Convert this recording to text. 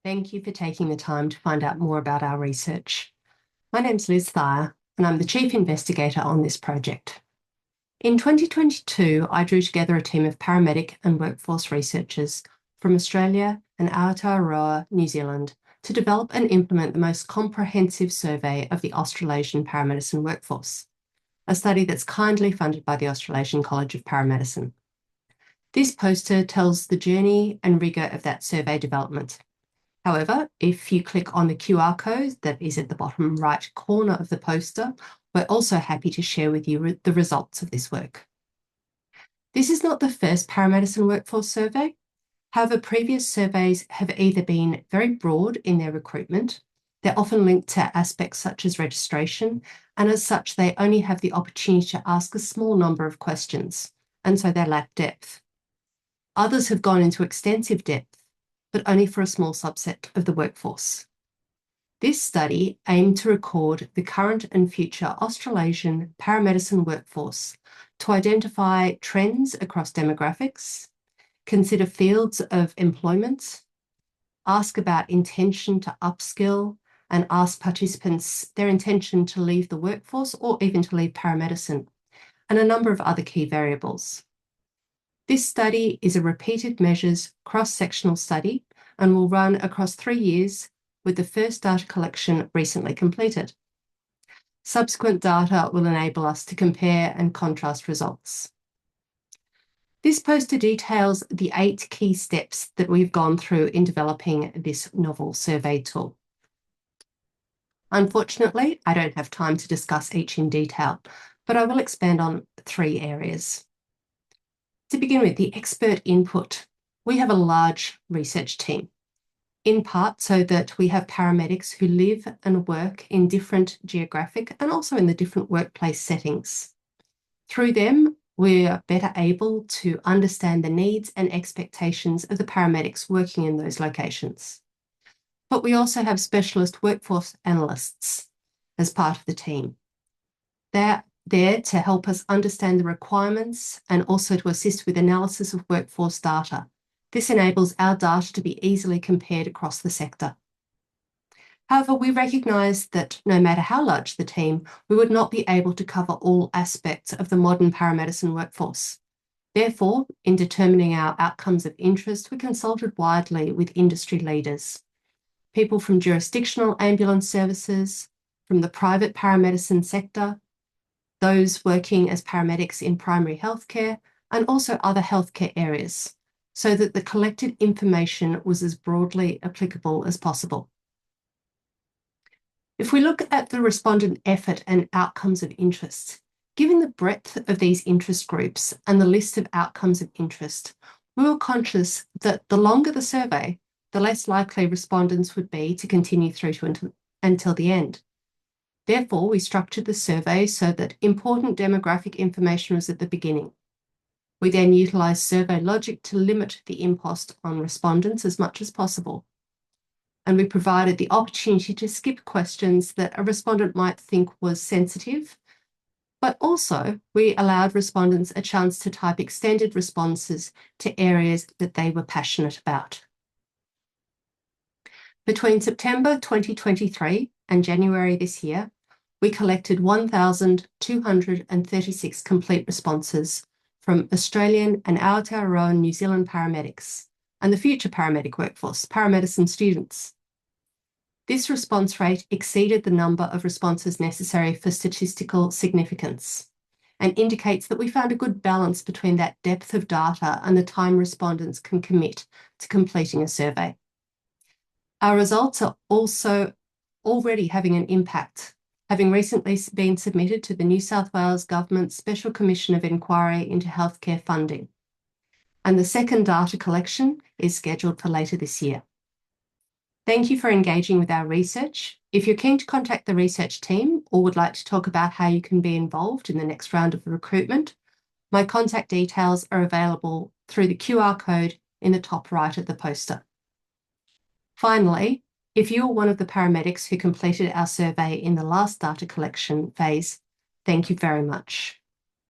Thank you for taking the time to find out more about our research. My name's Liz Thayer, and I'm the Chief Investigator on this project. In 2022, I drew together a team of paramedic and workforce researchers from Australia and Aotearoa, New Zealand, to develop and implement the most comprehensive survey of the Australasian paramedicine workforce, a study that's kindly funded by the Australasian College of Paramedicine. This poster tells the journey and rigour of that survey development. However, if you click on the QR code that is at the bottom right corner of the poster, we're also happy to share with you the results of this work. This is not the first paramedicine workforce survey. However, previous surveys have either been very broad in their recruitment, they're often linked to aspects such as registration, and as such, they only have the opportunity to ask a small number of questions, and so they lack depth. Others have gone into extensive depth, but only for a small subset of the workforce. This study aimed to record the current and future Australasian paramedicine workforce to identify trends across demographics, consider fields of employment, ask about intention to upskill, and ask participants their intention to leave the workforce or even to leave paramedicine, and a number of other key variables. This study is a repeated measures cross-sectional study and will run across 3 years, with the first data collection recently completed. Subsequent data will enable us to compare and contrast results. This poster details the 8 key steps that we've gone through in developing this novel survey tool. Unfortunately, I don't have time to discuss each in detail, but I will expand on 3 areas. To begin with, the expert input. We have a large research team, in part so that we have paramedics who live and work in different geographic and also in the different workplace settings. Through them, we are better able to understand the needs and expectations of the paramedics working in those locations. But we also have specialist workforce analysts as part of the team. They're there to help us understand the requirements and also to assist with analysis of workforce data. This enables our data to be easily compared across the sector. However, we recognise that no matter how large the team, we would not be able to cover all aspects of the modern paramedicine workforce. Therefore, in determining our outcomes of interest, we consulted widely with industry leaders, people from jurisdictional ambulance services, from the private paramedicine sector, those working as paramedics in primary healthcare, and also other healthcare areas, so that the collected information was as broadly applicable as possible. If we look at the respondent effort and outcomes of interest, given the breadth of these interest groups and the list of outcomes of interest, we were conscious that the longer the survey, the less likely respondents would be to continue through to until the end. Therefore, we structured the survey so that important demographic information was at the beginning. We then utilised survey logic to limit the impost on respondents as much as possible. And we provided the opportunity to skip questions that a respondent might think was sensitive, but also we allowed respondents a chance to type extended responses to areas that they were passionate about. Between September 2023 and January this year, we collected 1,236 complete responses from Australian and Aotearoa New Zealand paramedics and the future paramedic workforce, paramedicine students. This response rate exceeded the number of responses necessary for statistical significance and indicates that we found a good balance between that depth of data and the time respondents can commit to completing a survey. Our results are also already having an impact, having recently been submitted to the New South Wales Government Special Commission of Inquiry into Healthcare Funding, and the second data collection is scheduled for later this year. Thank you for engaging with our research. If you're keen to contact the research team or would like to talk about how you can be involved in the next round of recruitment, my contact details are available through the QR code in the top right of the poster. Finally, if you are one of the paramedics who completed our survey in the last data collection phase, thank you very much.